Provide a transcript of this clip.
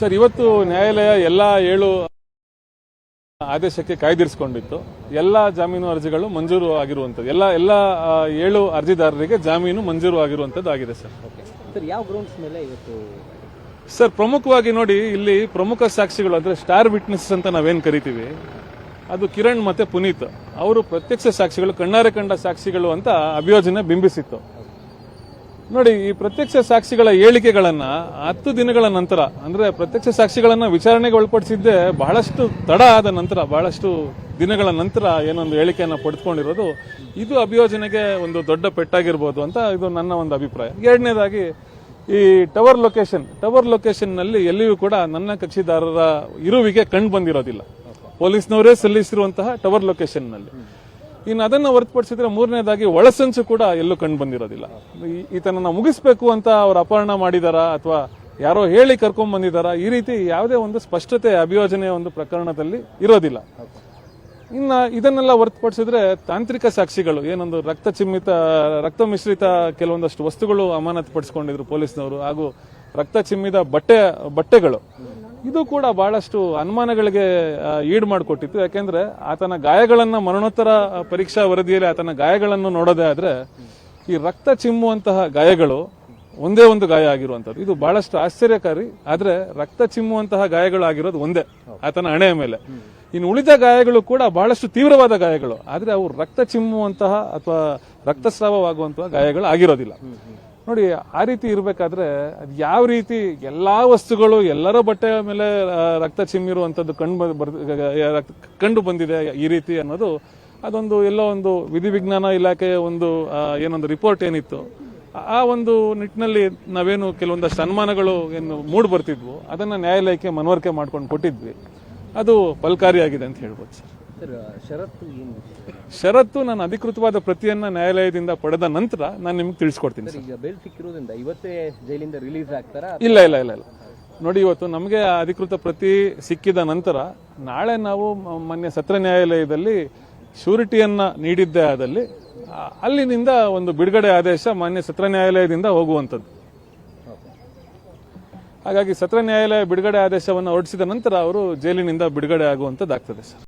Sir, ಇವತ್ತು ನ್ಯಾಯಾಲಯ ಎಲ್ಲ 7 ಆದೇಶಕ್ಕೆ ಕಾಯ್ದಿರಿಸಿಕೊಂಡಿತ್ತು. ಎಲ್ಲ ಜಾಮೀನು ಅರ್ಜಿಗಳು ಮಂಜೂರು ಆಗಿರುವಂತದ್ದು, ಎಲ್ಲ 7 ಅರ್ಜಿದಾರರಿಗೆ ಜಾಮೀನು ಮಂಜೂರು ಆಗಿರುವಂತದ್ದು ಆಗಿದೆ ಸರ್. ಸರ್, ಯಾವ ಗ್ರೌಂಡ್ಸ್ ಮೇಲೆ ಇವತ್ತು? ಸರ್, ಪ್ರಮುಖವಾಗಿ ನೋಡಿ, ಇಲ್ಲಿ ಪ್ರಮುಖ ಸಾಕ್ಷಿಗಳು ಅಂದ್ರೆ ಸ್ಟಾರ್ ವಿಟ್ನೆಸ್ ಅಂತ ನಾವೇನ್ ಕರಿತೀವಿ, ಅದು ಕಿರಣ್ ಮತ್ತೆ ಪುನೀತ್ ಅವರು ಪ್ರತ್ಯಕ್ಷ ಸಾಕ್ಷಿಗಳು, ಕಣ್ಣಾರೆ ಕಂಡ ಸಾಕ್ಷಿಗಳು ಅಂತ ಅಭಿಯೋಜನೆ ಬಿಂಬಿಸಿತ್ತು. ನೋಡಿ, ಈ ಪ್ರತ್ಯಕ್ಷ ಸಾಕ್ಷಿಗಳ ಹೇಳಿಕೆಗಳನ್ನ 10 ದಿನಗಳ ನಂತರ, ಅಂದ್ರೆ ಪ್ರತ್ಯಕ್ಷ ಸಾಕ್ಷಿಗಳನ್ನ ವಿಚಾರಣೆಗೆ ಒಳಪಡಿಸಿದ್ದೆ ಬಹಳಷ್ಟು ತಡ ಆದ ನಂತರ, ಬಹಳಷ್ಟು ದಿನಗಳ ನಂತರ ಏನೊಂದು ಹೇಳಿಕೆಯನ್ನ ಪಡೆದುಕೊಂಡಿರೋದು, ಇದು ಅಭಿಯೋಜನೆಗೆ ಒಂದು ದೊಡ್ಡ ಪೆಟ್ಟಾಗಿರ್ಬೋದು ಅಂತ ಇದು ನನ್ನ ಒಂದು ಅಭಿಪ್ರಾಯ. ಎರಡನೇದಾಗಿ, ಈ ಟವರ್ ಲೊಕೇಶನ್ ನಲ್ಲಿ ಎಲ್ಲಿಯೂ ಕೂಡ ನನ್ನ ಕಕ್ಷಿದಾರರ ಇರುವಿಗೆ ಕಂಡು ಬಂದಿರೋದಿಲ್ಲ. ಪೊಲೀಸ್ನವರೇ ಸಲ್ಲಿಸಿರುವಂತಹ ಟವರ್ ಲೊಕೇಶನ್ ನಲ್ಲಿ. ಇನ್ನು ಅದನ್ನ ಹೊರತುಪಡಿಸಿದ್ರೆ ಮೂರನೇದಾಗಿ ಒಳಸಂಚು ಕೂಡ ಎಲ್ಲೂ ಕಂಡು ಬಂದಿರೋದಿಲ್ಲ. ಈತನನ್ನ ಮುಗಿಸ್ಬೇಕು ಅಂತ ಅವ್ರು ಅಪಹರಣ ಮಾಡಿದಾರಾ ಅಥವಾ ಯಾರೋ ಹೇಳಿ ಕರ್ಕೊಂಡ್ ಬಂದಿದಾರಾ, ಈ ರೀತಿ ಯಾವುದೇ ಒಂದು ಸ್ಪಷ್ಟತೆ ಅಭಿಯೋಜನೆಯ ಒಂದು ಪ್ರಕರಣದಲ್ಲಿ ಇರೋದಿಲ್ಲ. ಇನ್ನ ಇದನ್ನೆಲ್ಲ ಹೊರತುಪಡಿಸಿದ್ರೆ ತಾಂತ್ರಿಕ ಸಾಕ್ಷಿಗಳು, ಏನೊಂದು ರಕ್ತ ಮಿಶ್ರಿತ ಕೆಲವೊಂದಷ್ಟು ವಸ್ತುಗಳು ಅಮಾನತು ಪಡಿಸಿಕೊಂಡಿದ್ರು ಪೊಲೀಸ್ನವರು, ಹಾಗೂ ರಕ್ತ ಚಿಮ್ಮಿದ ಬಟ್ಟೆಗಳು, ಇದು ಕೂಡ ಬಹಳಷ್ಟು ಅನುಮಾನಗಳಿಗೆ ಈಡು ಮಾಡಿಕೊಟ್ಟಿತ್ತು. ಯಾಕೆಂದ್ರೆ ಆತನ ಗಾಯಗಳನ್ನ, ಮರಣೋತ್ತರ ಪರೀಕ್ಷಾ ವರದಿಯಲ್ಲಿ ಆತನ ಗಾಯಗಳನ್ನು ನೋಡೋದೇ ಆದ್ರೆ, ಈ ರಕ್ತ ಚಿಮ್ಮುವಂತಹ ಗಾಯಗಳು ಒಂದೇ ಒಂದು ಗಾಯ ಆಗಿರುವಂತದ್ದು, ಇದು ಬಹಳಷ್ಟು ಆಶ್ಚರ್ಯಕಾರಿ. ಆದ್ರೆ ರಕ್ತ ಚಿಮ್ಮುವಂತಹ ಗಾಯಗಳು ಆಗಿರೋದು ಒಂದೇ, ಆತನ ಹಣೆಯ ಮೇಲೆ. ಇನ್ನು ಉಳಿದ ಗಾಯಗಳು ಕೂಡ ಬಹಳಷ್ಟು ತೀವ್ರವಾದ ಗಾಯಗಳು, ಆದ್ರೆ ಅವು ರಕ್ತ ಚಿಮ್ಮುವಂತಹ ಅಥವಾ ರಕ್ತಸ್ರಾವವಾಗುವಂತಹ ಗಾಯಗಳು ಆಗಿರೋದಿಲ್ಲ. ನೋಡಿ, ಆ ರೀತಿ ಇರಬೇಕಾದ್ರೆ ಅದು ಯಾವ ರೀತಿ ಎಲ್ಲಾ ವಸ್ತುಗಳು ಎಲ್ಲರ ಬಟ್ಟೆಯ ಮೇಲೆ ರಕ್ತ ಚಿಮ್ಮಿರುವಂತದ್ದು ಕಂಡು ಬಂದಿದೆ ಈ ರೀತಿ ಅನ್ನೋದು, ಅದೊಂದು ಎಲ್ಲೋ ಒಂದು ವಿಧಿವಿಜ್ಞಾನ ಇಲಾಖೆಯ ಏನೊಂದು ರಿಪೋರ್ಟ್ ಏನಿತ್ತು, ಆ ಒಂದು ನಿಟ್ಟಿನಲ್ಲಿ ನಾವೇನು ಕೆಲವೊಂದಷ್ಟು ಅನುಮಾನಗಳು ಏನು ಮೂಡ್ ಬರ್ತಿದ್ವು, ಅದನ್ನ ನ್ಯಾಯಾಲಯಕ್ಕೆ ಮನವರಿಕೆ ಮಾಡ್ಕೊಂಡು ಕೊಟ್ಟಿದ್ವಿ. ಅದು ಫಲಕಾರಿಯಾಗಿದೆ ಅಂತ ಹೇಳ್ಬೋದು ಸರ್. ಷರತ್ತು ನಾನು ಅಧಿಕೃತವಾದ ಪ್ರತಿಯನ್ನ ನ್ಯಾಯಾಲಯದಿಂದ ಪಡೆದ ನಂತರ ನಾನು ನಿಮ್ಗೆ ತಿಳಿಸ್ಕೊಡ್ತೀನಿ. ಬೇಲ್ ಸಿಕ್ಕಿರೋದ್ರಿಂದ ಇವತ್ತೇ ಜೈಲಿಂದ ರಿಲೀಸ್ ಆಗ್ತಾರಾ? ಇಲ್ಲ. ನೋಡಿ, ಇವತ್ತು ನಮಗೆ ಅಧಿಕೃತ ಪ್ರತಿ ಸಿಕ್ಕಿದ ನಂತರ ನಾಳೆ ನಾವು ಮಾನ್ಯ ಸತ್ರ ನ್ಯಾಯಾಲಯದಲ್ಲಿ ಶ್ಯೂರಿಟಿಯನ್ನ ನೀಡಿದ್ದೇ ಆದಲ್ಲಿ ಅಲ್ಲಿನಿಂದ ಒಂದು ಬಿಡುಗಡೆ ಆದೇಶ ಮಾನ್ಯ ಸತ್ರ ನ್ಯಾಯಾಲಯದಿಂದ ಹೋಗುವಂಥದ್ದು. ಹಾಗಾಗಿ ಸತ್ರ ನ್ಯಾಯಾಲಯ ಬಿಡುಗಡೆ ಆದೇಶವನ್ನು ಹೊರಡಿಸಿದ ನಂತರ ಅವರು ಜೈಲಿನಿಂದ ಬಿಡುಗಡೆ ಆಗುವಂಥದ್ದಾಗ್ತದೆ ಸರ್.